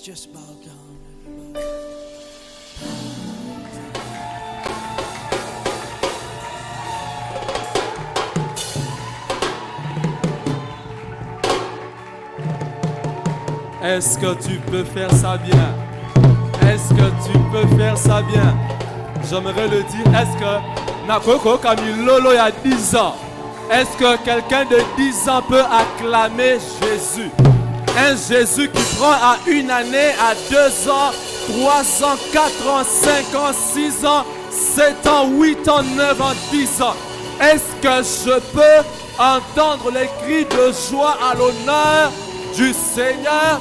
just bow down. Est-ce que tu peux faire ça bien? Est-ce que tu peux faire ça bien? J'aimerais le dire, est-ce que Nakoko Kamilolo il y a 10 ans, est-ce que quelqu'un de 10 ans peut acclamer Jésus? Un Jésus qui prend à une année, à 2 ans, 3 ans, 4 ans, 5 ans, 6 ans, 7 ans, 8 ans, 9 ans, 10 ans. Est-ce que je peux entendre les cris de joie à l'honneur du Seigneur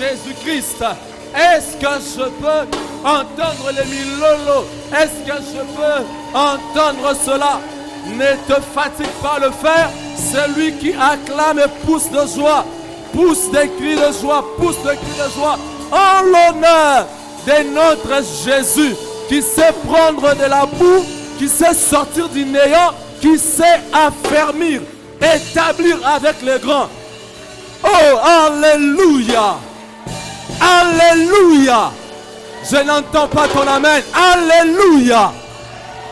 Jésus-Christ? Est-ce que je peux entendre les milolo? Est-ce que je peux entendre cela? Ne te fatigue pas à le faire. Celui qui acclame et pousse de joie, pousse des cris de joie, pousse des cris de joie en l'honneur de notre Jésus qui sait prendre de la boue, qui sait sortir du néant, qui sait affermir, établir avec les grands. Oh, alléluia! Alléluia! Je n'entends pas ton amen. Alléluia!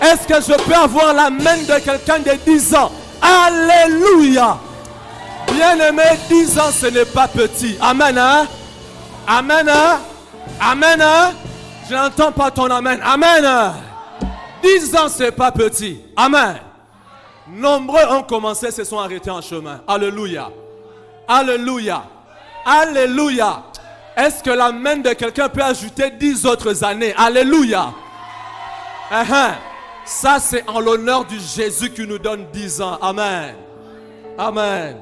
Est-ce que je peux avoir l'amen de quelqu'un de 10 ans? Alléluia! Bien-aimé, 10 ans, ce n'est pas petit. Amen, hein? Amen, hein? Amen, hein? Je n'entends pas ton amen. Amen, hein? 10 ans, ce n'est pas petit. Amen. Nombreux ont commencé, se sont arrêtés en chemin. Alléluia. Alléluia. Alléluia. Est-ce que l'amen de quelqu'un peut ajouter 10 autres années? Alléluia. Ça, c'est en l'honneur du Jésus qui nous donne 10 ans. Amen. Amen.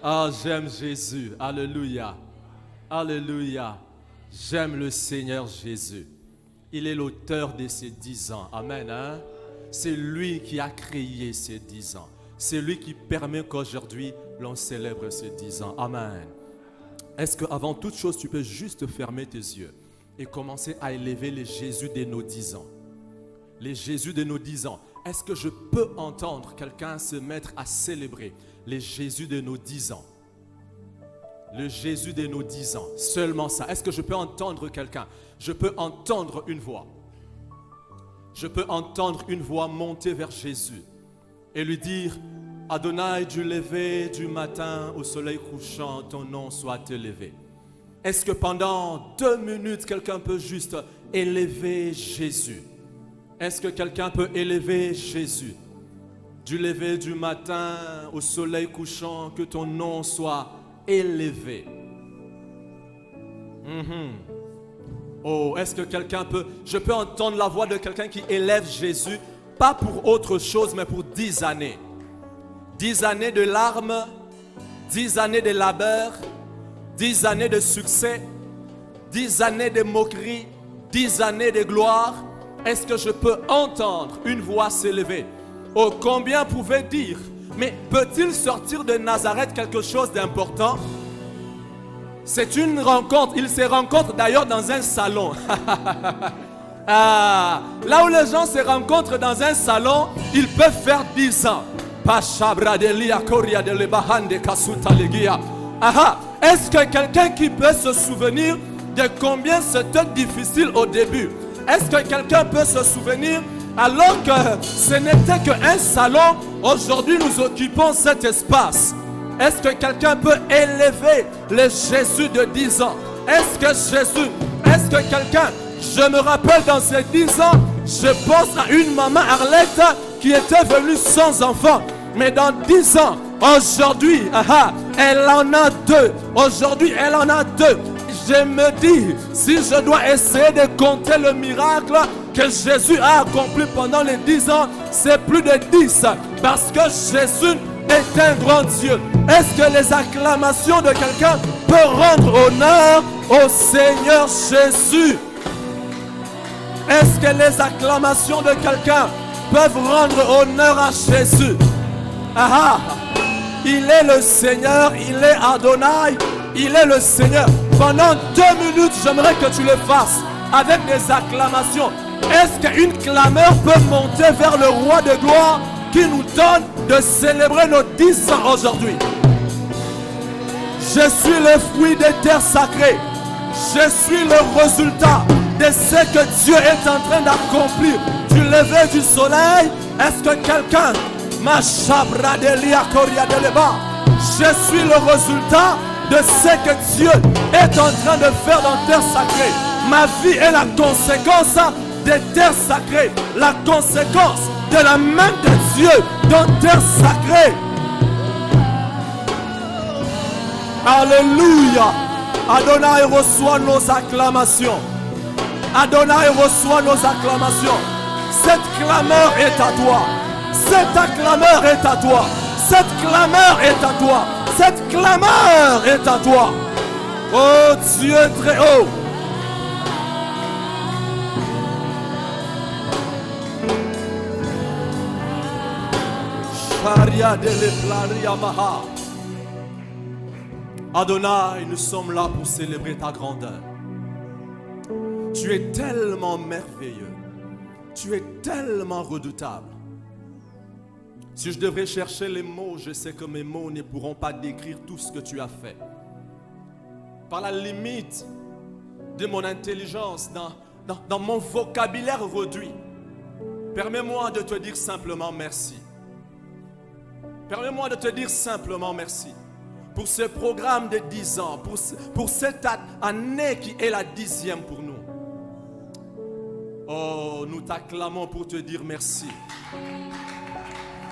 Ah, j'aime Jésus. Alléluia. Alléluia. J'aime le Seigneur Jésus. Il est l'auteur de ces 10 ans. Amen. Hein? C'est lui qui a créé ces 10 ans. C'est lui qui permet qu'aujourd'hui, l'on célèbre ces 10 ans. Amen. Est-ce qu'avant toute chose, tu peux juste fermer tes yeux et commencer à élever les Jésus de nos 10 ans? Les Jésus de nos 10 ans. Est-ce que je peux entendre quelqu'un se mettre à célébrer les Jésus de nos 10 ans? Le Jésus de nos 10 ans. Seulement ça. Est-ce que je peux entendre quelqu'un? Je peux entendre une voix. Je peux entendre une voix monter vers Jésus et lui dire: Adonai, du lever du matin au soleil couchant, ton nom soit élevé. Est-ce que pendant 2 minutes, quelqu'un peut juste élever Jésus? Est-ce que quelqu'un peut élever Jésus? Du lever du matin au soleil couchant, que ton nom soit élevé. Oh, est-ce que quelqu'un peut... Je peux entendre la voix de quelqu'un qui élève Jésus, pas pour autre chose, mais pour 10 années. 10 années de larmes, 10 années de labeur, 10 années de succès, 10 années de moquerie, 10 années de gloire. Est-ce que je peux entendre une voix s'élever? Oh, combien pouvait dire, mais peut-il sortir de Nazareth quelque chose d'important? C'est une rencontre. Ils se rencontrent d'ailleurs dans un salon. Là où les gens se rencontrent dans un salon, ils peuvent faire 10 ans. Est-ce que quelqu'un qui peut se souvenir de combien c'était difficile au début? Est-ce que quelqu'un peut se souvenir alors que ce n'était qu'un salon? Aujourd'hui nous occupons cet espace. Est-ce que quelqu'un peut élever le Jésus de 10 ans? Est-ce que quelqu'un, je me rappelle dans ces 10 ans, je pense à une maman Arlette qui était venue sans enfant. Mais dans 10 ans, aujourd'hui, elle en a 2. Aujourd'hui, elle en a 2. Je me dis, si je dois essayer de compter le miracle que Jésus a accompli pendant les 10 ans, c'est plus de 10. Parce que Jésus est un grand Dieu. Est-ce que les acclamations de quelqu'un peuvent rendre honneur au Seigneur Jésus? Est-ce que les acclamations de quelqu'un peuvent rendre honneur à Jésus? Il est le Seigneur, il est Adonai, il est le Seigneur. Pendant 2 minutes, j'aimerais que tu le fasses avec des acclamations. Est-ce qu'une clameur peut monter vers le roi de gloire qui nous donne de célébrer nos 10 ans aujourd'hui? Je suis le fruit des terres sacrées. Je suis le résultat de ce que Dieu est en train d'accomplir. Du lever du soleil, est-ce que quelqu'un m'a chabradelia coria de leba? Je suis le résultat de ce que Dieu est en train de faire dans terre sacrée. Ma vie est la conséquence des terres sacrées, la conséquence de la main de Dieu dans terre sacrée. Alléluia. Adonai reçoit nos acclamations. Adonai reçoit nos acclamations. Cette clameur est à toi. Cette acclameur est à toi. Cette clameur est à toi. Cette clameur est à toi. Oh Dieu très haut. Sharia de l'Eplaria Maha. Adonai, nous sommes là pour célébrer ta grandeur. Tu es tellement merveilleux. Tu es tellement redoutable. Si je devrais chercher les mots, je sais que mes mots ne pourront pas décrire tout ce que tu as fait. Par la limite de mon intelligence, dans mon vocabulaire réduit, permets-moi de te dire simplement merci. Permets-moi de te dire simplement merci. Pour ce programme de 10 ans, pour cette année qui est la 10e pour nous. Oh, nous t'acclamons pour te dire merci.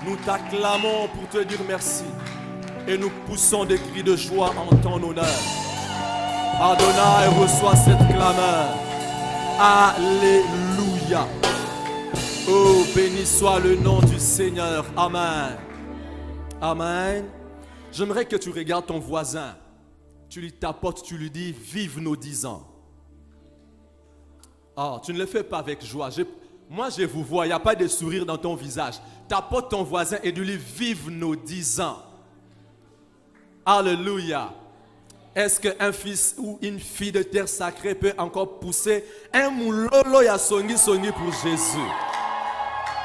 Nous t'acclamons pour te dire merci. Et nous poussons des cris de joie en ton honneur. Adonai reçoit cette clameur. Alléluia. Oh, béni soit le nom du Seigneur. Amen. Amen. J'aimerais que tu regardes ton voisin. Tu lui tapotes, tu lui dis, vive nos 10 ans. Oh, tu ne le fais pas avec joie. Moi, je vous vois, il n'y a pas de sourire dans ton visage. Tapote ton voisin et dis-lui, vive nos 10 ans. Alléluia. Est-ce qu'un fils ou une fille de terre sacrée peut encore pousser un moulolo ya songi songi pour Jésus?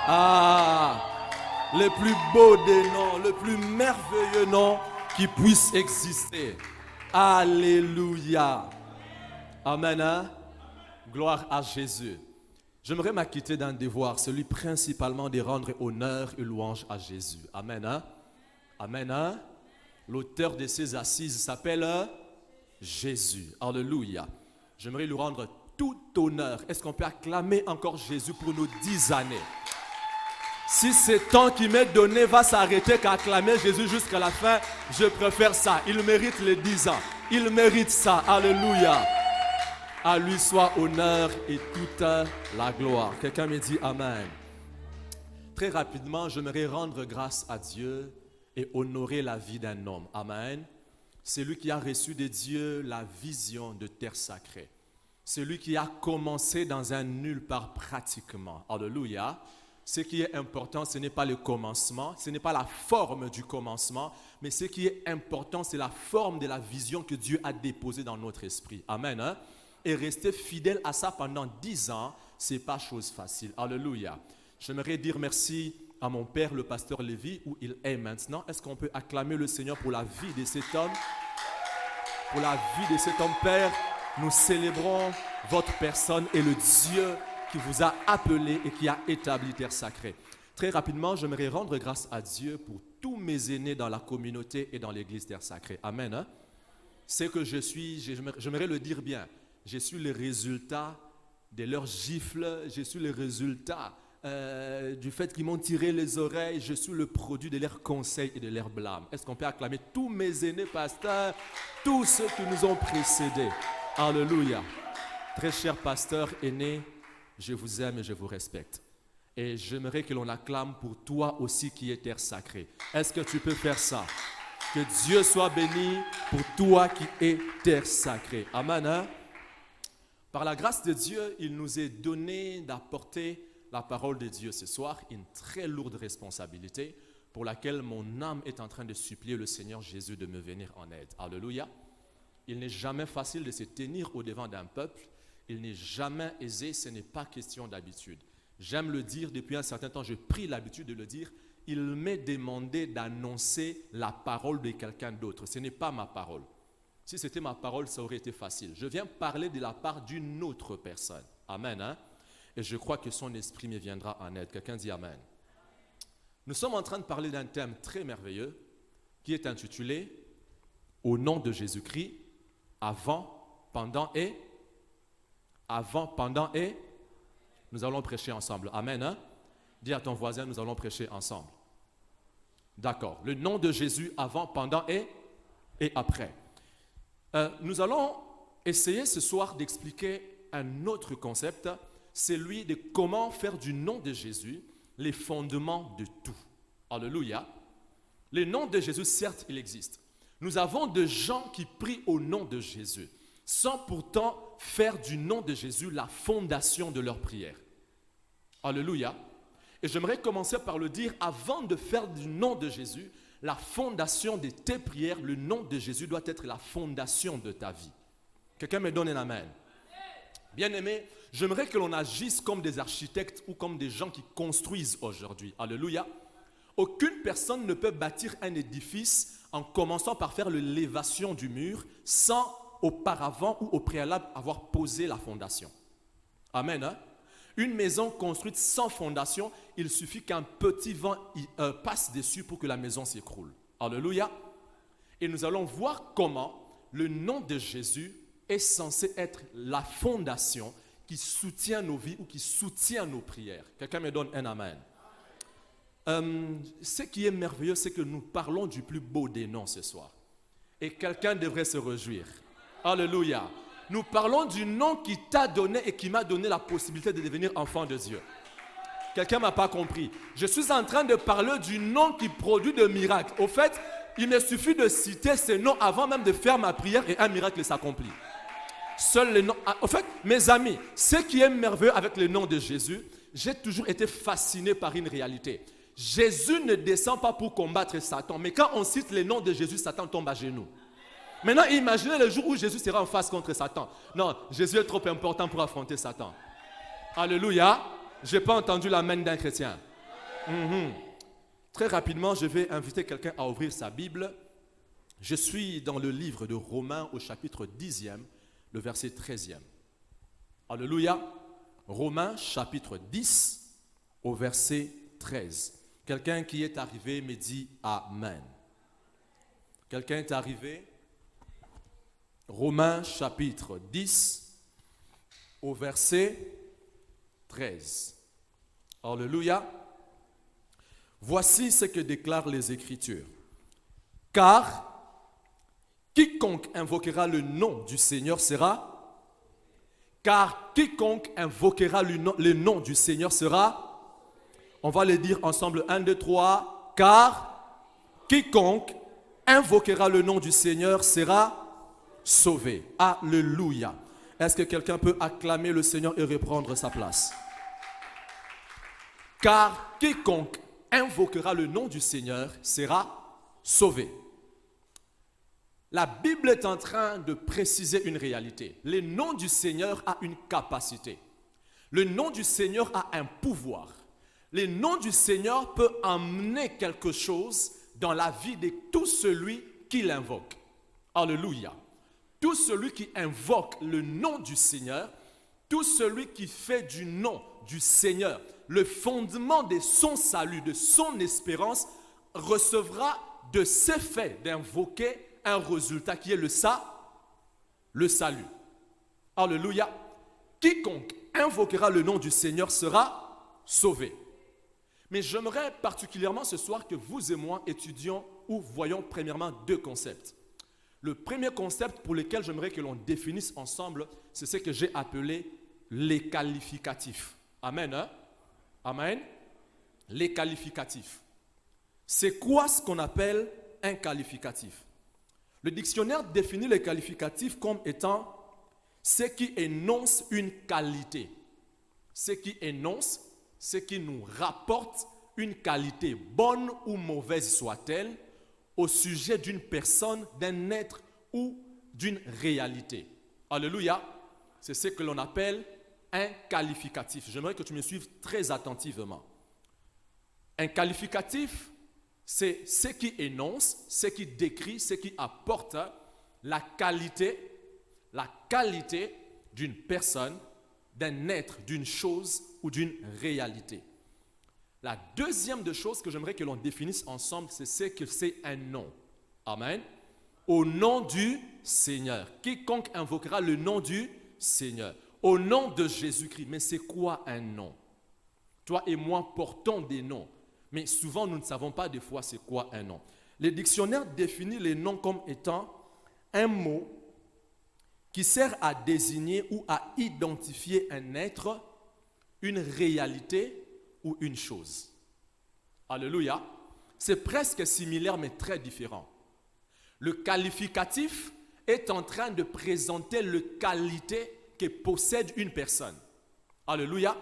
Ah, le plus beau des noms, le plus merveilleux nom qui puisse exister. Alléluia. Amen. Hein? Gloire à Jésus. J'aimerais m'acquitter d'un devoir, celui principalement de rendre honneur et louange à Jésus. Amen. Hein? Amen. Hein? L'auteur de ces assises s'appelle Jésus. Alléluia. J'aimerais lui rendre tout honneur. Est-ce qu'on peut acclamer encore Jésus pour nos 10 années? Si ce temps qui m'est donné va s'arrêter qu'à acclamer Jésus jusqu'à la fin, je préfère ça. Il mérite les 10 ans. Il mérite ça. Alléluia. À lui soit honneur et toute la gloire. Quelqu'un me dit Amen. Très rapidement, j'aimerais rendre grâce à Dieu et honorer la vie d'un homme. Amen. C'est lui qui a reçu de Dieu la vision de terre sacrée. C'est lui qui a commencé dans un nulle part pratiquement. Alléluia. Ce qui est important, ce n'est pas le commencement, ce n'est pas la forme du commencement, mais ce qui est important, c'est la forme de la vision que Dieu a déposée dans notre esprit. Amen. Hein? Et rester fidèle à ça pendant 10 ans, ce n'est pas chose facile. Alléluia. J'aimerais dire merci à mon père, le pasteur Lévy, où il est maintenant. Est-ce qu'on peut acclamer le Seigneur pour la vie de cet homme? Pour la vie de cet homme, Père, nous célébrons votre personne et le Dieu qui vous a appelé et qui a établi terre sacrée. Très rapidement, j'aimerais rendre grâce à Dieu pour tous mes aînés dans la communauté et dans l'église terre sacrée. Amen. Hein? C'est que je suis, j'aimerais le dire bien, je suis le résultat de leurs gifles, je suis le résultat du fait qu'ils m'ont tiré les oreilles, je suis le produit de leurs conseils et de leurs blâmes. Est-ce qu'on peut acclamer tous mes aînés pasteurs, tous ceux qui nous ont précédés? Alléluia. Très cher pasteur aîné, je vous aime et je vous respecte. Et j'aimerais que l'on acclame pour toi aussi qui es terre sacrée. Est-ce que tu peux faire ça? Que Dieu soit béni pour toi qui es terre sacrée. Amen. Hein? Par la grâce de Dieu, il nous est donné d'apporter la parole de Dieu ce soir, une très lourde responsabilité pour laquelle mon âme est en train de supplier le Seigneur Jésus de me venir en aide. Alléluia. Il n'est jamais facile de se tenir au-devant d'un peuple. Il n'est jamais aisé, ce n'est pas question d'habitude. J'aime le dire depuis un certain temps, j'ai pris l'habitude de le dire. Il m'est demandé d'annoncer la parole de quelqu'un d'autre. Ce n'est pas ma parole. Si c'était ma parole, ça aurait été facile. Je viens parler de la part d'une autre personne. Amen. Hein? Et je crois que son esprit me viendra en aide. Quelqu'un dit Amen. Nous sommes en train de parler d'un thème très merveilleux qui est intitulé « Au nom de Jésus-Christ, avant, pendant et… » Avant, pendant et… Nous allons prêcher ensemble. Amen. Hein? Dis à ton voisin, nous allons prêcher ensemble. D'accord. Le nom de Jésus avant, pendant et après. Nous allons essayer ce soir d'expliquer un autre concept, celui de comment faire du nom de Jésus les fondements de tout. Alléluia. Le nom de Jésus, certes, il existe. Nous avons des gens qui prient au nom de Jésus, sans pourtant faire du nom de Jésus la fondation de leur prière. Alléluia. Et j'aimerais commencer par le dire, avant de faire du nom de Jésus la fondation de tes prières, le nom de Jésus doit être la fondation de ta vie. Quelqu'un me donne un amen. Bien-aimé, j'aimerais que l'on agisse comme des architectes ou comme des gens qui construisent aujourd'hui. Alléluia. Aucune personne ne peut bâtir un édifice en commençant par faire l'élévation du mur sans auparavant ou au préalable avoir posé la fondation. Amen. Hein? Une maison construite sans fondation, il suffit qu'un petit vent passe dessus pour que la maison s'écroule. Alléluia. Et nous allons voir comment le nom de Jésus est censé être la fondation qui soutient nos vies ou qui soutient nos prières. Quelqu'un me donne un amen. Ce qui est merveilleux, c'est que nous parlons du plus beau des noms ce soir. Et quelqu'un devrait se réjouir. Alléluia. Nous parlons du nom qui t'a donné et qui m'a donné la possibilité de devenir enfant de Dieu. Quelqu'un ne m'a pas compris. Je suis en train de parler du nom qui produit des miracles. Au fait, il me suffit de citer ce nom avant même de faire ma prière et un miracle s'accomplit. Seul le nom. Au fait, mes amis, ce qui est merveilleux avec le nom de Jésus, j'ai toujours été fasciné par une réalité. Jésus ne descend pas pour combattre Satan, mais quand on cite le nom de Jésus, Satan tombe à genoux. Maintenant, imaginez le jour où Jésus sera en face contre Satan. Non, Jésus est trop important pour affronter Satan. Alléluia. Je n'ai pas entendu l'amen d'un chrétien. Très rapidement, je vais inviter quelqu'un à ouvrir sa Bible. Je suis dans le livre de Romains au chapitre 10e, le verset 13e. Alléluia. Romains chapitre 10 au verset 13. Quelqu'un qui est arrivé me dit Amen. Quelqu'un est arrivé? Romains chapitre 10 au verset 13. Alléluia. Voici ce que déclarent les Écritures. Car quiconque invoquera le nom du Seigneur sera. Car quiconque invoquera le nom du Seigneur sera. On va le dire ensemble. 1, 2, 3. Car quiconque invoquera le nom du Seigneur sera sauvé. Alléluia. Est-ce que quelqu'un peut acclamer le Seigneur et reprendre sa place? Car quiconque invoquera le nom du Seigneur sera sauvé. La Bible est en train de préciser une réalité. Le nom du Seigneur a une capacité. Le nom du Seigneur a un pouvoir. Le nom du Seigneur peut emmener quelque chose dans la vie de tout celui qui l'invoque. Alléluia. Tout celui qui invoque le nom du Seigneur, tout celui qui fait du nom du Seigneur le fondement de son salut, de son espérance, recevra de ces faits d'invoquer un résultat qui est le salut. Alléluia. Quiconque invoquera le nom du Seigneur sera sauvé. Mais j'aimerais particulièrement ce soir que vous et moi étudions ou voyons premièrement deux concepts. Le premier concept pour lequel j'aimerais que l'on définisse ensemble, c'est ce que j'ai appelé les qualificatifs. Amen. Hein? Amen. Les qualificatifs. C'est quoi ce qu'on appelle un qualificatif? Le dictionnaire définit les qualificatifs comme étant ce qui énonce une qualité. Ce qui énonce, ce qui nous rapporte une qualité, bonne ou mauvaise soit-elle, au sujet d'une personne, d'un être ou d'une réalité. Alléluia. C'est ce que l'on appelle un qualificatif. J'aimerais que tu me suives très attentivement. Un qualificatif, c'est ce qui énonce, ce qui décrit, ce qui apporte la qualité d'une personne, d'un être, d'une chose ou d'une réalité. La deuxième des choses que j'aimerais que l'on définisse ensemble, c'est que c'est un nom. Amen. Au nom du Seigneur. Quiconque invoquera le nom du Seigneur. Au nom de Jésus-Christ. Mais c'est quoi un nom? Toi et moi portons des noms. Mais souvent, nous ne savons pas des fois c'est quoi un nom. Le dictionnaire définit les noms comme étant un mot qui sert à désigner ou à identifier un être, une réalité ou une chose. Alléluia. C'est presque similaire mais très différent. Le qualificatif est en train de présenter les qualités que possède une personne. Alléluia.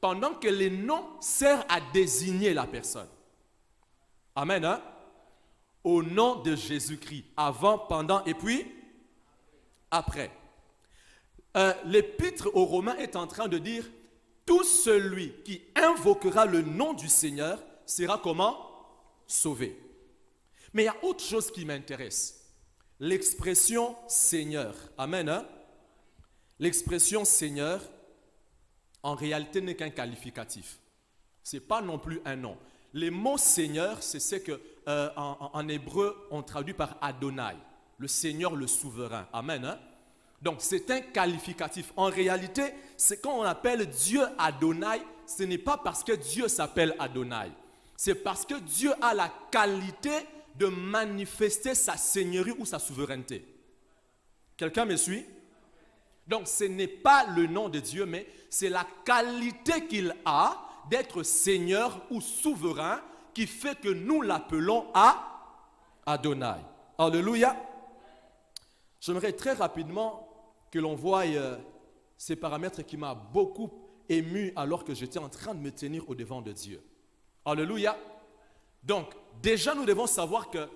Pendant que les noms servent à désigner la personne. Amen. Hein? Au nom de Jésus-Christ. Avant, pendant et puis après. L'épître aux Romains est en train de dire tout celui qui invoquera le nom du Seigneur sera comment? Sauvé. Mais il y a autre chose qui m'intéresse. L'expression Seigneur. Amen. Hein? L'expression Seigneur, en réalité, n'est qu'un qualificatif. Ce n'est pas non plus un nom. Les mots Seigneur, c'est ce que en hébreu, on traduit par Adonai. Le Seigneur, le souverain. Amen. Hein? Donc, c'est un qualificatif. En réalité, c'est quand on appelle Dieu Adonai, ce n'est pas parce que Dieu s'appelle Adonai. C'est parce que Dieu a la qualité de manifester sa seigneurie ou sa souveraineté. Quelqu'un me suit? Donc, ce n'est pas le nom de Dieu, mais c'est la qualité qu'il a d'être Seigneur ou souverain qui fait que nous l'appelons Adonai. Alléluia. J'aimerais très rapidement que l'on voie ces paramètres qui m'ont beaucoup ému alors que j'étais en train de me tenir au devant de Dieu. Alléluia. Donc, déjà nous devons savoir que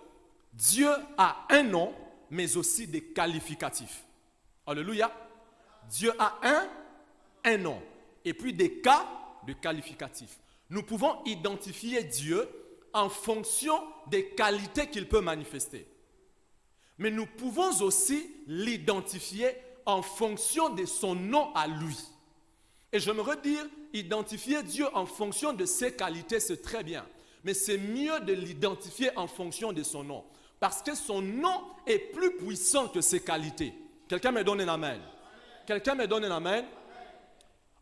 Dieu a un nom, mais aussi des qualificatifs. Alléluia. Dieu a un nom et puis des cas de qualificatifs. Nous pouvons identifier Dieu en fonction des qualités qu'il peut manifester. Mais nous pouvons aussi l'identifier en fonction de son nom à lui. Et j'aimerais dire, identifier Dieu en fonction de ses qualités, c'est très bien. Mais c'est mieux de l'identifier en fonction de son nom. Parce que son nom est plus puissant que ses qualités. Quelqu'un me donne un amen. Quelqu'un me donne un amen.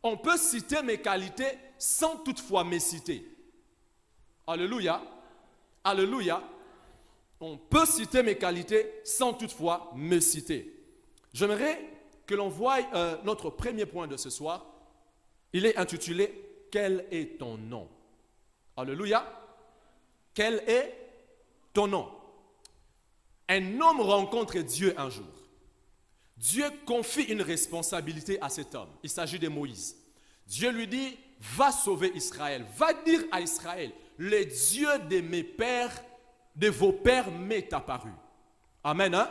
On peut citer mes qualités sans toutefois me citer. Alléluia. Alléluia. On peut citer mes qualités sans toutefois me citer. J'aimerais que l'on voie notre premier point de ce soir. Il est intitulé « Quel est ton nom ?» Alléluia. Quel est ton nom? Un homme rencontre Dieu un jour. Dieu confie une responsabilité à cet homme. Il s'agit de Moïse. Dieu lui dit, va sauver Israël. Va dire à Israël, le Dieu de mes pères, de vos pères m'est apparu. Amen. Hein?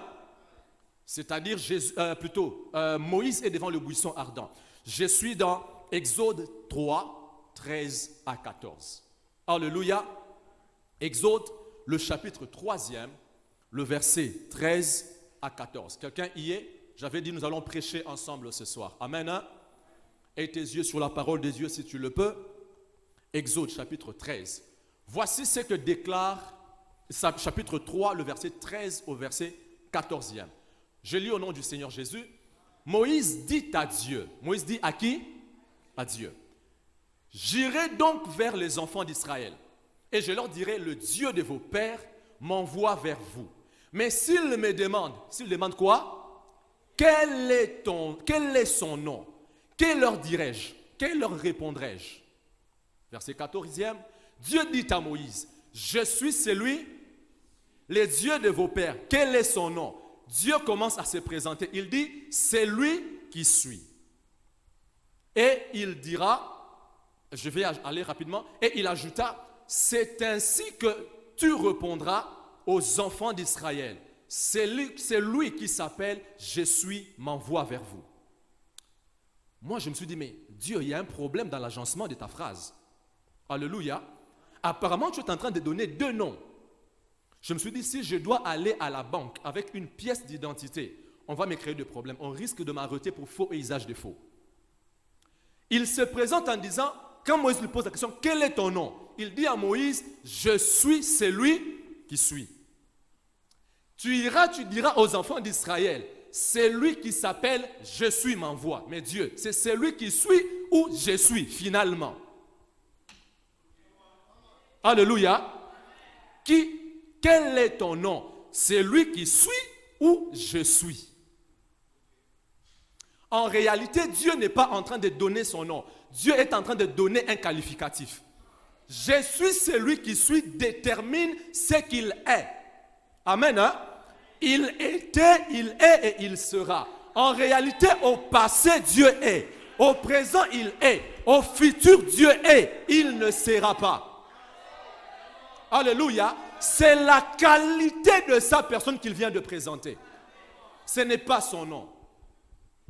C'est-à-dire, Moïse est devant le buisson ardent. Je suis dans Exode 3, 13 à 14. Alléluia. Exode, le chapitre 3e, le verset 13 à 14. Quelqu'un y est? J'avais dit, nous allons prêcher ensemble ce soir. Amen. Hein? Et tes yeux sur la parole de Dieu si tu le peux. Exode, chapitre 13. Voici ce que déclare chapitre 3, le verset 13 au verset 14e. Je lis au nom du Seigneur Jésus. Moïse dit à Dieu. Moïse dit à qui? À Dieu. J'irai donc vers les enfants d'Israël et je leur dirai, le Dieu de vos pères m'envoie vers vous. Mais s'ils me demandent quoi? Quel est son nom? Que leur dirai-je? Que leur répondrai-je? Verset 14e. Dieu dit à Moïse, je suis celui, le Dieu de vos pères. Quel est son nom? Dieu commence à se présenter. Il dit, c'est lui qui suis. Et il dira, je vais aller rapidement, et il ajouta, c'est ainsi que tu répondras aux enfants d'Israël. C'est lui qui s'appelle, je suis, m'envoie vers vous. Moi, je me suis dit, mais Dieu, il y a un problème dans l'agencement de ta phrase. Alléluia. Apparemment, tu es en train de donner deux noms. Je me suis dit, si je dois aller à la banque avec une pièce d'identité, on va me créer des problèmes. On risque de m'arrêter pour faux et usage de faux. Il se présente en disant, quand Moïse lui pose la question, quel est ton nom? Il dit à Moïse, je suis celui qui suis. Tu iras, tu diras aux enfants d'Israël, celui qui s'appelle je suis m'envoie. Mais Dieu, c'est celui qui suit ou je suis finalement. Alléluia. Quel est ton nom? Celui qui suit ou je suis. En réalité, Dieu n'est pas en train de donner son nom. Dieu est en train de donner un qualificatif. Je suis celui qui suis détermine ce qu'il est. Amen. Hein? Il était, il est et il sera. En réalité, au passé, Dieu est. Au présent, il est. Au futur, Dieu est. Il ne sera pas. Alléluia. C'est la qualité de sa personne qu'il vient de présenter. Ce n'est pas son nom.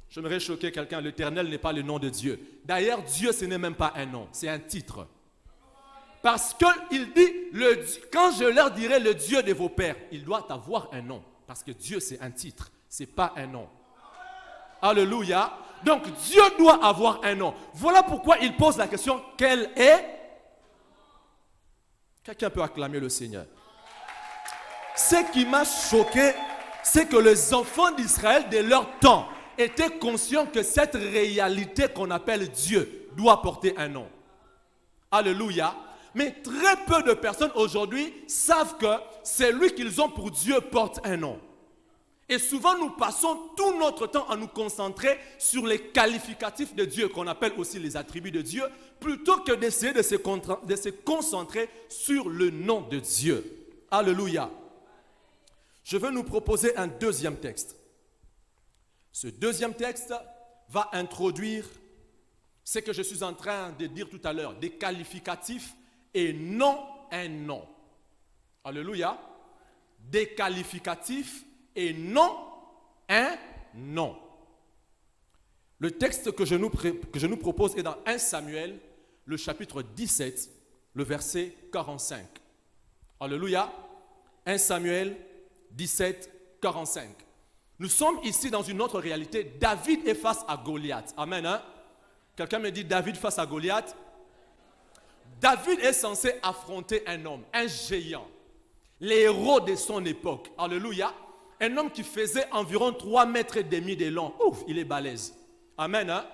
J'aimerais choquer quelqu'un. L'Éternel n'est pas le nom de Dieu. D'ailleurs, Dieu, ce n'est même pas un nom. C'est un titre. Parce qu'il dit, quand je leur dirai le Dieu de vos pères, il doit avoir un nom. Parce que Dieu, c'est un titre. Ce n'est pas un nom. Alléluia. Donc, Dieu doit avoir un nom. Voilà pourquoi il pose la question, quel est? Quelqu'un peut acclamer le Seigneur. Ce qui m'a choqué, c'est que les enfants d'Israël de leur temps étaient conscients que cette réalité qu'on appelle Dieu doit porter un nom. Alléluia. Mais très peu de personnes aujourd'hui savent que celui qu'ils ont pour Dieu porte un nom. Et souvent nous passons tout notre temps à nous concentrer sur les qualificatifs de Dieu, qu'on appelle aussi les attributs de Dieu, plutôt que d'essayer de se concentrer sur le nom de Dieu. Alléluia. Je veux nous proposer un deuxième texte. Ce deuxième texte va introduire ce que je suis en train de dire tout à l'heure, des qualificatifs et non un nom. Alléluia. Des qualificatifs et non un nom. Le texte que je nous propose est dans 1 Samuel, le chapitre 17, le verset 45. Alléluia. 1 Samuel 17, 45. Nous sommes ici dans une autre réalité. David est face à Goliath. Amen. Hein? Quelqu'un me dit David face à Goliath. David est censé affronter un homme, un géant, les héros de son époque. Alléluia. Un homme qui faisait environ 3,5 mètres de long. Ouf, il est balèze. Amen. Hein?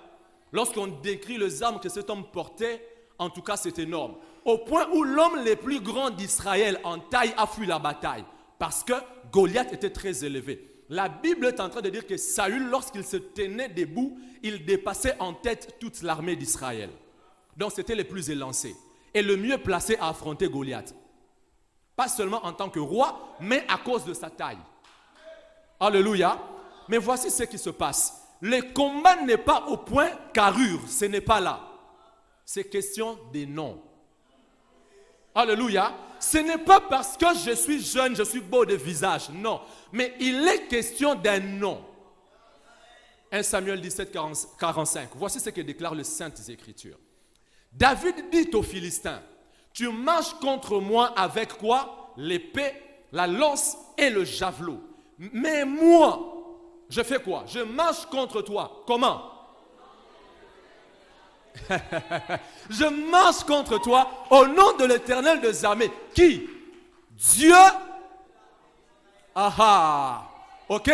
Lorsqu'on décrit les armes que cet homme portait, en tout cas c'est énorme. Au point où l'homme le plus grand d'Israël en taille a fui la bataille. Parce que Goliath était très élevé. La Bible est en train de dire que Saül, lorsqu'il se tenait debout, il dépassait en tête toute l'armée d'Israël. Donc c'était le plus élancé et le mieux placé à affronter Goliath. Pas seulement en tant que roi, mais à cause de sa taille. Alléluia. Mais voici ce qui se passe. Le combat n'est pas au point carrure, ce n'est pas là. C'est question des noms. Alléluia. Ce n'est pas parce que je suis jeune, je suis beau de visage, non. Mais il est question d'un nom. 1 Samuel 17, 45. Voici ce que déclarent les Saintes Écritures. David dit aux Philistins, tu marches contre moi avec quoi? L'épée, la lance et le javelot. Mais moi, je fais quoi? Je marche contre toi. Comment? Je marche contre toi au nom de l'Éternel des armées. Qui? Dieu. Ah. Ok?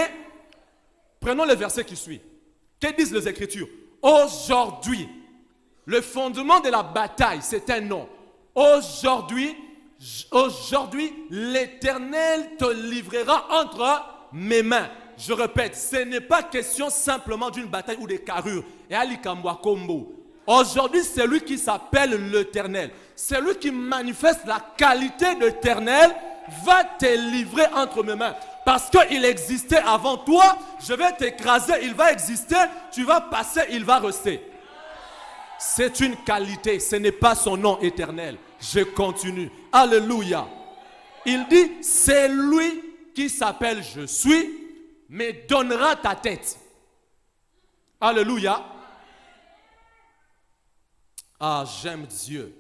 Prenons le verset qui suit. Que disent les Écritures? Aujourd'hui, le fondement de la bataille, c'est un nom. Aujourd'hui, l'Éternel te livrera entre mes mains. Je répète, ce n'est pas question simplement d'une bataille ou des carrures. Et Ali Kambwa Kombo. Aujourd'hui, c'est lui qui s'appelle l'Éternel. C'est lui qui manifeste la qualité de l'Éternel, va te livrer entre mes mains. Parce qu'il existait avant toi, je vais t'écraser, il va exister, tu vas passer, il va rester. C'est une qualité, ce n'est pas son nom éternel. Je continue. Alléluia. Il dit, c'est lui qui s'appelle je suis, mais donnera ta tête. Alléluia. Ah, j'aime Dieu.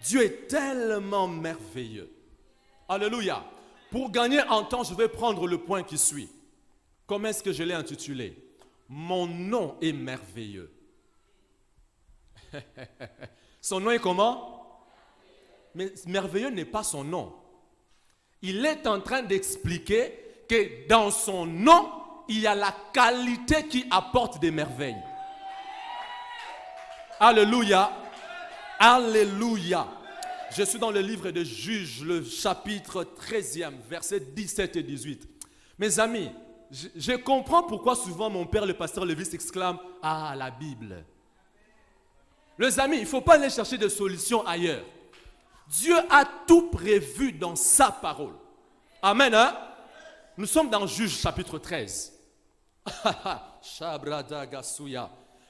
Dieu est tellement merveilleux. Alléluia. Pour gagner en temps, je vais prendre le point qui suit. Comment est-ce que je l'ai intitulé? Mon nom est merveilleux. Son nom est comment? Mais merveilleux n'est pas son nom. Il est en train d'expliquer que dans son nom, il y a la qualité qui apporte des merveilles. Alléluia. Alléluia. Je suis dans le livre de Juges, le chapitre 13e, versets 17 et 18. Mes amis, je comprends pourquoi souvent mon père, le pasteur Lévis, s'exclame « Ah, la Bible ». Les amis, il ne faut pas aller chercher des solutions ailleurs. Dieu a tout prévu dans sa parole. Amen, hein? Nous sommes dans Juges, chapitre 13.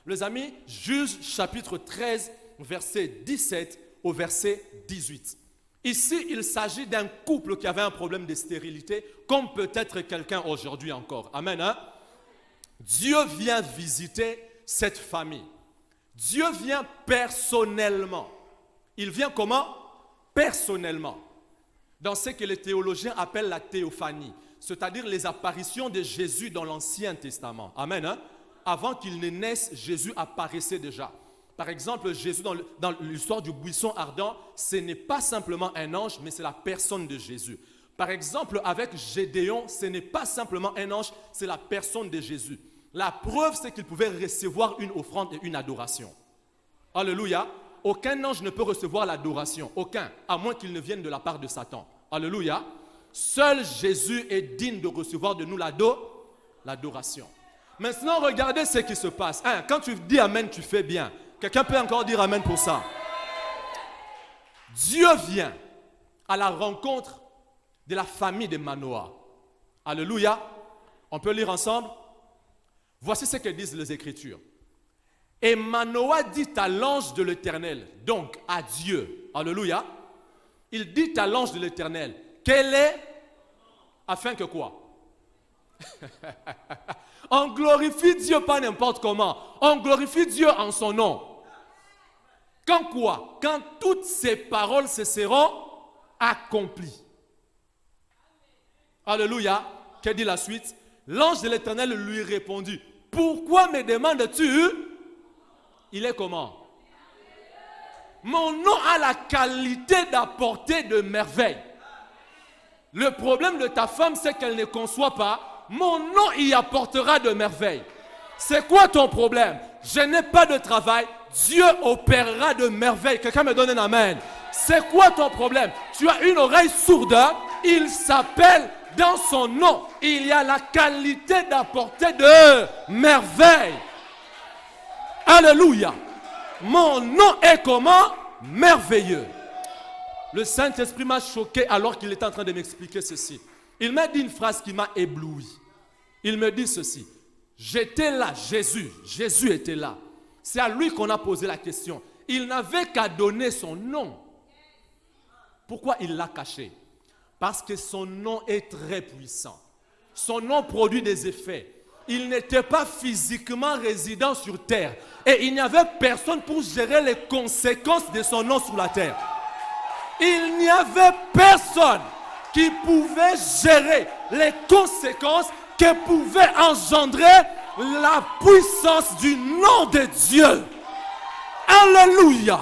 Les amis, Juges, chapitre 13, verset 17 au verset 18. Ici, il s'agit d'un couple qui avait un problème de stérilité, comme peut-être quelqu'un aujourd'hui encore. Amen, hein? Dieu vient visiter cette famille. Dieu vient personnellement. Il vient comment? Personnellement. Dans ce que les théologiens appellent la théophanie, c'est-à-dire les apparitions de Jésus dans l'Ancien Testament. Amen, hein? Avant qu'il ne naisse, Jésus apparaissait déjà. Par exemple, Jésus, dans l'histoire du buisson ardent, ce n'est pas simplement un ange, mais c'est la personne de Jésus. Par exemple, avec Gédéon, ce n'est pas simplement un ange, c'est la personne de Jésus. La preuve, c'est qu'il pouvait recevoir une offrande et une adoration. Alléluia. Aucun ange ne peut recevoir l'adoration. Aucun, à moins qu'il ne vienne de la part de Satan. Alléluia. Seul Jésus est digne de recevoir de nous l'adoration. Maintenant, regardez ce qui se passe. Quand tu dis Amen, tu fais bien. Quelqu'un peut encore dire Amen pour ça. Dieu vient à la rencontre de la famille de Manoah. Alléluia. On peut lire ensemble. Voici ce que disent les Écritures. Et Manoah dit à l'ange de l'Éternel, donc à Dieu. Alléluia. Il dit à l'ange de l'Éternel, quel est, afin que quoi? On glorifie Dieu pas n'importe comment. On glorifie Dieu en son nom. Quand quoi? Quand toutes ces paroles se seront accomplies. Alléluia. Que dit la suite? L'ange de l'Éternel lui répondit, pourquoi me demandes-tu? Il est comment? Mon nom a la qualité d'apporter de merveilles. Le problème de ta femme, c'est qu'elle ne conçoit pas. Mon nom y apportera de merveilles. C'est quoi ton problème? Je n'ai pas de travail. Dieu opérera de merveilles. Quelqu'un me donne un amen. C'est quoi ton problème? Tu as une oreille sourde. Il s'appelle dans son nom. Il y a la qualité d'apporter de merveilles. Alléluia. Mon nom est comment? Merveilleux. Le Saint-Esprit m'a choqué alors qu'il était en train de m'expliquer ceci. Il m'a dit une phrase qui m'a ébloui. Il me dit ceci. J'étais là, Jésus était là. C'est à lui qu'on a posé la question. Il n'avait qu'à donner son nom. Pourquoi il l'a caché? Parce que son nom est très puissant. Son nom produit des effets. Il n'était pas physiquement résident sur terre. Et il n'y avait personne pour gérer les conséquences de son nom sur la terre. Il n'y avait personne qui pouvait gérer les conséquences que pouvait engendrer la puissance du nom de Dieu. Alléluia.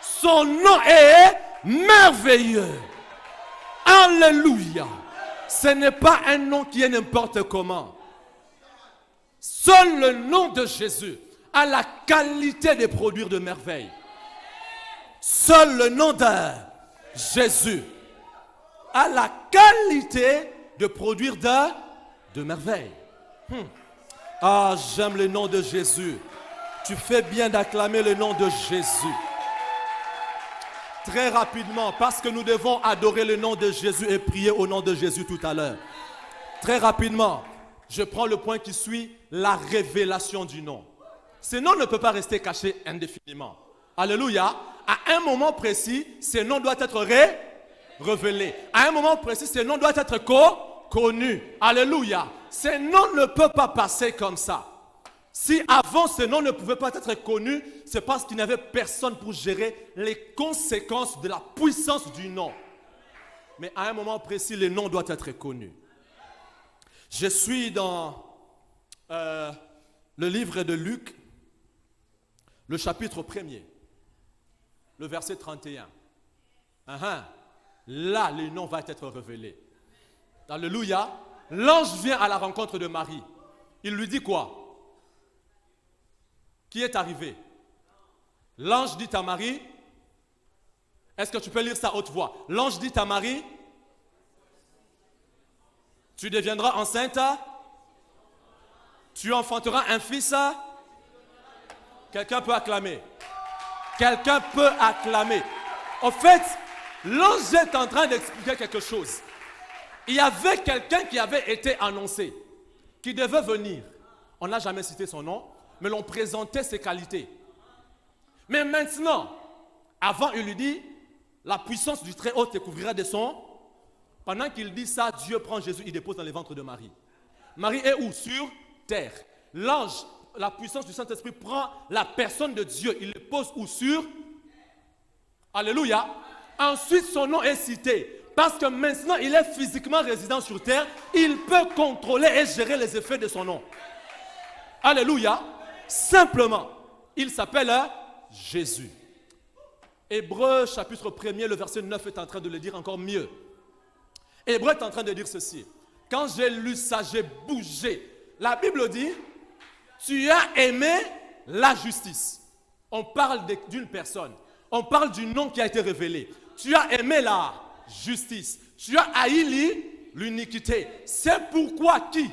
Son nom est merveilleux. Alléluia. Ce n'est pas un nom qui est n'importe comment. Seul le nom de Jésus a la qualité de produire de merveilles. Seul le nom de Jésus a la qualité de produire de merveilles. Ah, j'aime le nom de Jésus. Tu fais bien d'acclamer le nom de Jésus. Très rapidement, parce que nous devons adorer le nom de Jésus et prier au nom de Jésus tout à l'heure. Très rapidement, je prends le point qui suit, la révélation du nom. Ce nom ne peut pas rester caché indéfiniment. Alléluia. À un moment précis, ce nom doit être révélé. À un moment précis, ce nom doit être connu. Alléluia. Ce nom ne peut pas passer comme ça. Si avant ce nom ne pouvait pas être connu, c'est parce qu'il n'y avait personne pour gérer les conséquences de la puissance du nom. Mais à un moment précis, le nom doit être connu. Je suis dans le livre de Luc, le chapitre 1er, le verset 31. Là, le nom va être révélé. Alléluia. L'ange vient à la rencontre de Marie. Il lui dit quoi? Qui est arrivé? L'ange dit à Marie, est-ce que tu peux lire ça à haute voix? L'ange dit à Marie, tu deviendras enceinte, tu enfanteras un fils. Quelqu'un peut acclamer. Quelqu'un peut acclamer. En fait, l'ange est en train d'expliquer quelque chose. Il y avait quelqu'un qui avait été annoncé, qui devait venir. On n'a jamais cité son nom, mais l'on présentait ses qualités. Mais maintenant, avant, il lui dit, la puissance du Très-Haut te couvrira de son. Pendant qu'il dit ça, Dieu prend Jésus, il dépose dans les ventres de Marie. Marie est où? Sur terre. L'ange, la puissance du Saint-Esprit prend la personne de Dieu, il le pose où? Sur. Alléluia. Ensuite, son nom est cité. Parce que maintenant, il est physiquement résident sur terre. Il peut contrôler et gérer les effets de son nom. Alléluia. Simplement, il s'appelle Jésus. Hébreu chapitre 1er, le verset 9 est en train de le dire encore mieux. Hébreu est en train de dire ceci. Quand j'ai lu ça, j'ai bougé. La Bible dit, tu as aimé la justice. On parle d'une personne. On parle du nom qui a été révélé. Tu as aimé la justice. Tu as haï l'iniquité. C'est pourquoi qui?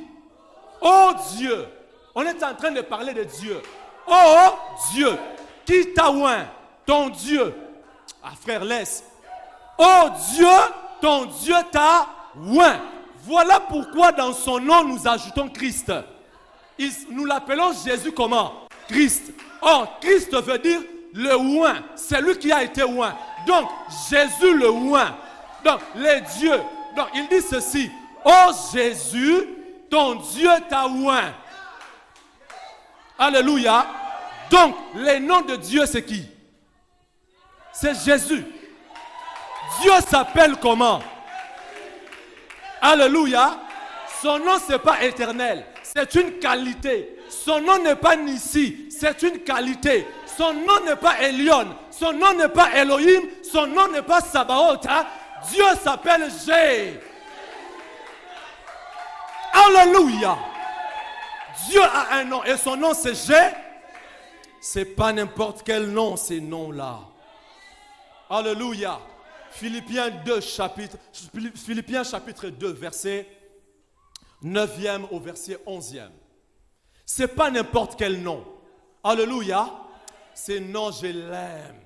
Oh Dieu. On est en train de parler de Dieu. Oh Dieu. Qui t'a oint? Ton Dieu. Ah frère, laisse. Oh Dieu, ton Dieu t'a oint. Voilà pourquoi dans son nom nous ajoutons Christ. Nous l'appelons Jésus comment? Christ. Or, Christ veut dire le oint. C'est lui qui a été oint. Donc, Jésus le oint. Donc, les dieux. Donc, il dit ceci. Oh Jésus, ton Dieu t'a oint. Alléluia. Donc, les noms de Dieu, c'est qui? C'est Jésus. Dieu s'appelle comment? Alléluia. Son nom, ce n'est pas éternel. C'est une qualité. Son nom n'est pas Nissi. C'est une qualité. Son nom n'est pas Elion. Son nom n'est pas Elohim. Son nom n'est pas Sabaoth. Hein? Dieu s'appelle J. Alléluia. Dieu a un nom et son nom c'est J. C'est pas n'importe quel nom, ces noms-là. Alléluia. Philippiens chapitre 2, verset 9e au verset 11e. C'est pas n'importe quel nom. Alléluia. Ce nom, je l'aime.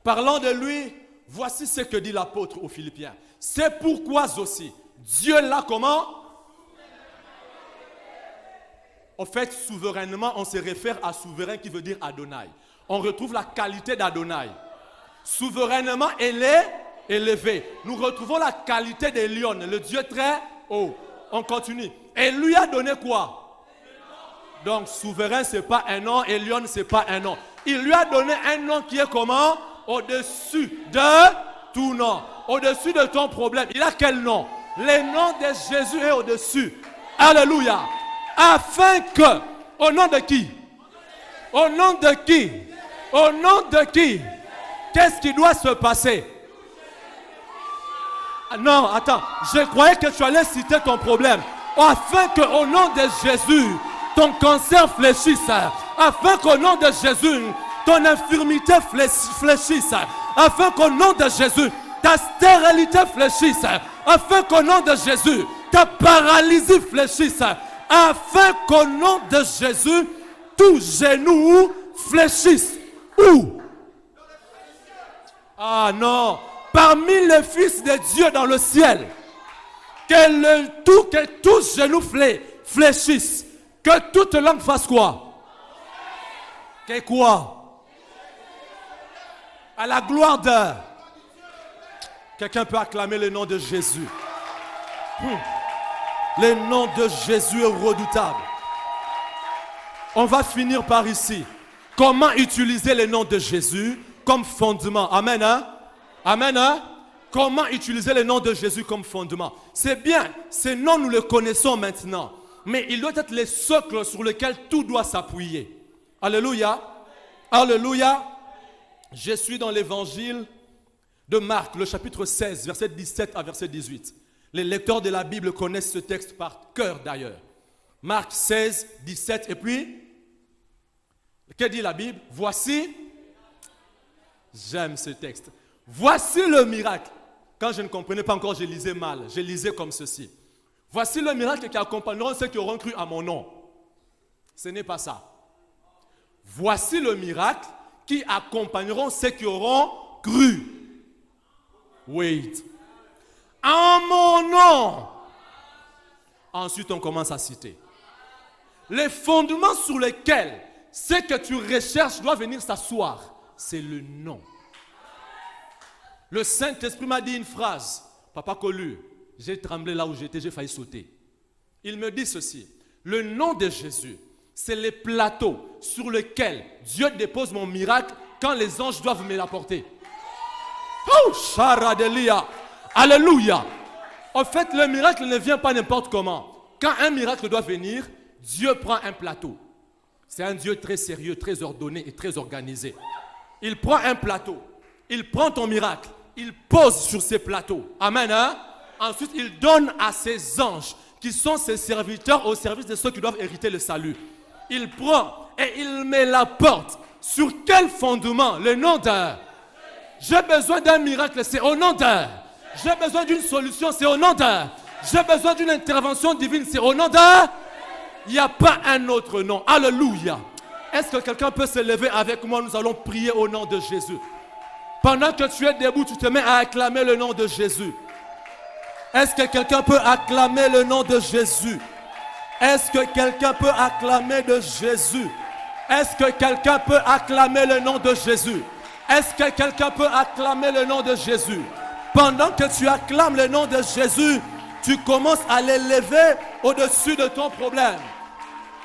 Parlant de lui, voici ce que dit l'apôtre aux Philippiens. C'est pourquoi aussi, Dieu l'a comment? En fait, souverainement, on se réfère à souverain qui veut dire Adonai. On retrouve la qualité d'Adonai. Souverainement, elle est élevée. Nous retrouvons la qualité d'Elion, le Dieu très haut. On continue. Et lui a donné quoi? Donc, souverain, ce n'est pas un nom. Elion, ce n'est pas un nom. Il lui a donné un nom qui est comment? Au-dessus de tout nom. Au-dessus de ton problème. Il a quel nom? Le nom de Jésus est au-dessus. Alléluia. Afin que, au nom de qui? Au nom de qui? Au nom de qui? Qu'est-ce qui doit se passer? Non, attends. Je croyais que tu allais citer ton problème. Afin que, au nom de Jésus, ton cancer fléchisse. Afin qu'au nom de Jésus, ton infirmité fléchisse. Afin qu'au nom de Jésus, ta stérilité fléchisse. Afin qu'au nom de Jésus, ta paralysie fléchisse. Afin qu'au nom de Jésus, tout genou fléchisse. Où? Ah non. Parmi les fils de Dieu dans le ciel. Que tout genou fléchisse. Que toute langue fasse quoi? Que quoi? À la gloire de... Quelqu'un peut acclamer le nom de Jésus. Le nom de Jésus est redoutable. On va finir par ici. Comment utiliser le nom de Jésus comme fondement? Amen. Hein? Amen. Hein? Comment utiliser le nom de Jésus comme fondement? C'est bien, ces noms nous les connaissons maintenant. Mais il doit être le socle sur lequel tout doit s'appuyer. Alléluia. Alléluia. Je suis dans l'évangile de Marc, le chapitre 16, verset 17 à verset 18. Les lecteurs de la Bible connaissent ce texte par cœur d'ailleurs. Marc 16, 17 et puis, que dit la Bible? Voici, j'aime ce texte. Voici le miracle. Quand je ne comprenais pas encore, je lisais mal. Je lisais comme ceci. Voici le miracle qui accompagneront ceux qui auront cru à mon nom. Ce n'est pas ça. Voici le miracle qui accompagneront ceux qui auront cru. Wait. En mon nom. Ensuite, on commence à citer. Les fondements sur lesquels ce que tu recherches doit venir s'asseoir, c'est le nom. Le Saint-Esprit m'a dit une phrase. Papa Colu, j'ai tremblé là où j'étais, j'ai failli sauter. Il me dit ceci. Le nom de Jésus, c'est le plateau sur lequel Dieu dépose mon miracle quand les anges doivent me l'apporter. Oh, Charadelia. Alléluia. En fait, le miracle ne vient pas n'importe comment. Quand un miracle doit venir, Dieu prend un plateau. C'est un Dieu très sérieux, très ordonné et très organisé. Il prend un plateau. Il prend ton miracle. Il pose sur ces plateaux. Amen. Hein? Ensuite, il donne à ses anges, qui sont ses serviteurs au service de ceux qui doivent hériter le salut. Il prend et il met la porte. Sur quel fondement? Le nom d'un. J'ai besoin d'un miracle, c'est au nom d'un. J'ai besoin d'une solution, c'est au nom d'un. J'ai besoin d'une intervention divine, c'est au nom d'un. Il n'y a pas un autre nom. Alléluia. Est-ce que quelqu'un peut se lever avec moi? Nous allons prier au nom de Jésus. Pendant que tu es debout, tu te mets à acclamer le nom de Jésus. Est-ce que quelqu'un peut acclamer le nom de Jésus? Est-ce que quelqu'un peut acclamer de Jésus? Est-ce que quelqu'un peut acclamer le nom de Jésus? Est-ce que quelqu'un peut acclamer le nom de Jésus? Pendant que tu acclames le nom de Jésus, tu commences à l'élever au-dessus de ton problème.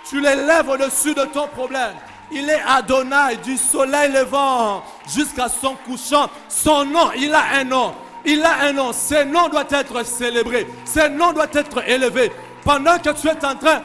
Tu l'élèves au-dessus de ton problème. Il est Adonai, du soleil levant jusqu'à son couchant. Son nom, il a un nom. Il a un nom. Ce nom doit être célébré. Ce nom doit être élevé. Pendant que tu es en train,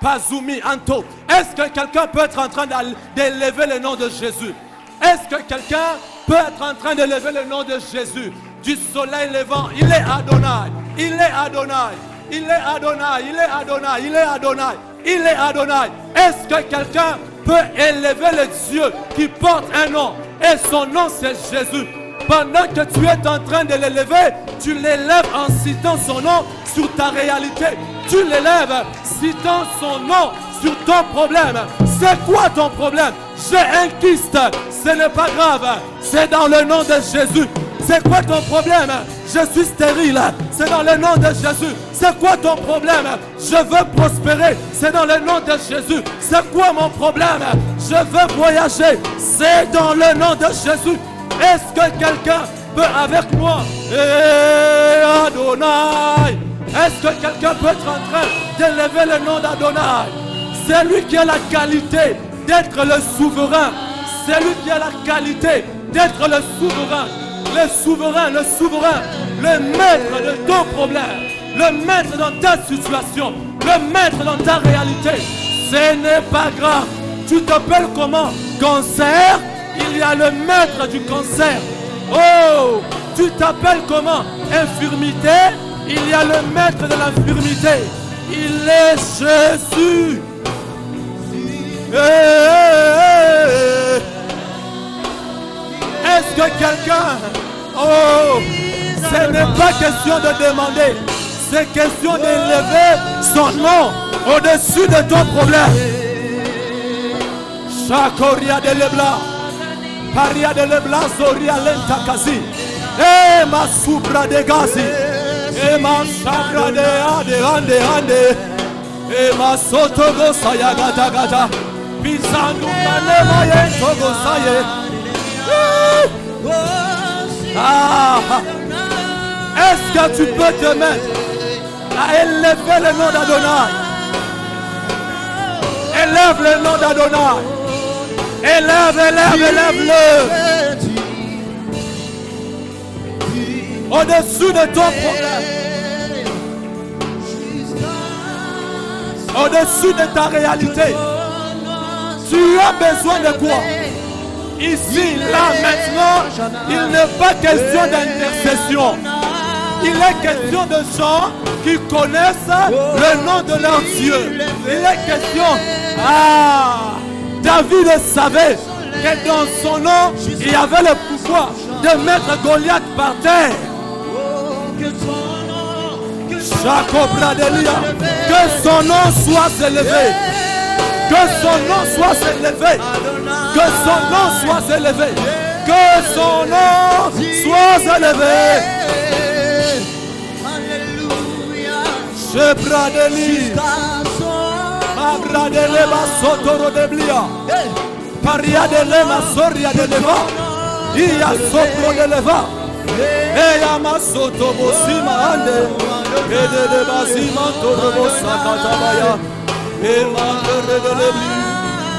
Pazumi Anto. Est-ce que quelqu'un peut être en train d'élever le nom de Jésus? Est-ce que quelqu'un peut être en train d'élever le nom de Jésus? Du soleil levant, il est Adonai. Il est Adonai. Il est Adonai. Il est Adonai. Il est Adonai. Il est Adonai. Est-ce que quelqu'un peut élever le Dieu qui porte un nom? Et son nom c'est Jésus. Pendant que tu es en train de l'élever, tu l'élèves en citant son nom sur ta réalité. Tu l'élèves citant son nom sur ton problème. C'est quoi ton problème? J'ai un kyste. Ce n'est pas grave. C'est dans le nom de Jésus. C'est quoi ton problème? Je suis stérile. C'est dans le nom de Jésus. C'est quoi ton problème? Je veux prospérer. C'est dans le nom de Jésus. C'est quoi mon problème? Je veux voyager. C'est dans le nom de Jésus. Est-ce que quelqu'un peut avec moi? Adonai. Est-ce que quelqu'un peut être en train d'élever le nom d'Adonai? C'est lui qui a la qualité d'être le souverain. C'est lui qui a la qualité d'être le souverain. Le souverain, le souverain, le maître de ton problème, le maître dans ta situation, le maître dans ta réalité. Ce n'est pas grave. Tu t'appelles comment? Cancer? Il y a le maître du cancer. Oh, tu t'appelles comment? Infirmité? Il y a le maître de l'infirmité. Il est Jésus. Est-ce que quelqu'un... Oh, ce n'est pas question de demander. C'est question d'élever son nom au-dessus de ton problème. Chakoria de Lebla. Paria de Lebla, Zoria Lenta Kazi. Ma subra de Gazi. Ma sabra de Ande Ande. Ma sotogo saya gata gata. Pisando manema ye togo saye. Est-ce que tu peux te mettre à élever le nom d'Adonai? Élève le nom d'Adonai. Élève-le. au-dessus de ton problème, au-dessus de ta réalité. Tu as besoin de quoi? Ici, là, maintenant, il n'est pas question d'intercession. Il est question de gens qui connaissent le nom de leur Dieu. Il est question, David savait que dans son nom, il y avait le pouvoir de mettre Goliath par terre. Que son nom soit élevé. Que son nom soit élevé. Que son nom soit élevé. Que son nom soit élevé. Je bradeli. Ma bradele ma sotoro de blia. Paria de lema soria de leva. Ia sopro de leva. Eya masoto bosima ande. Ede de basima torobo sakatabaya. E mandere de lebli.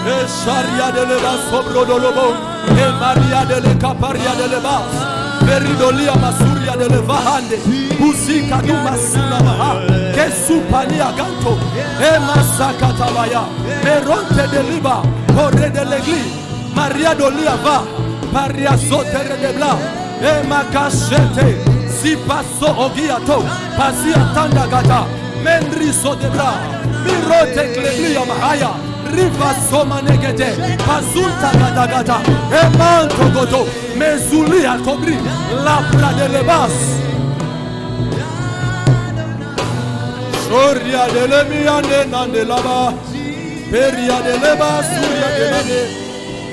E sharia de leva sobro de lobo. E maria de le caparia de leva. Peridolia masuria de leva hande. Busika du masuna maha. Que supania ganto. E masakatabaya. E ronte de liba. Ore de l'église. Maria dolia va. Paria sotere de bla. E makashete. Si paso ogiato. Pasi atanda gata. Mendriso de bra. Mirote kleblia mahaya. Riva soma negete. Pazunta gata gata. E manto goto. Mezuli akobri. Lapra de lebas. Soria de lemiane nande laba. Peria de leba. Suria de lebe.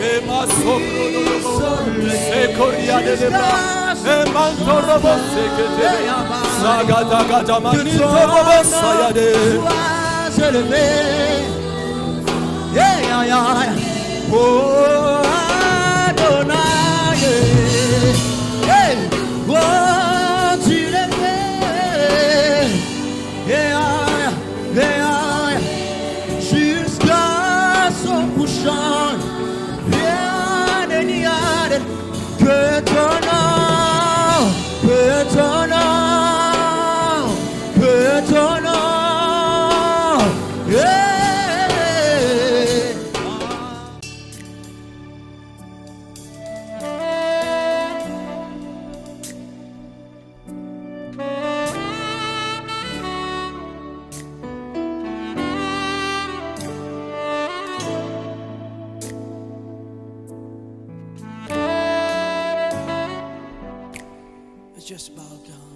E masopro de lebo. E coria de leba. E manto robo sekete. Sagata gata manito robo sayade. Oh Adonai, oh tu l'aimes, jusqu'à son couchant, rien ne n'y a que ton nom, que ton nom, que ton nom. Just bow down.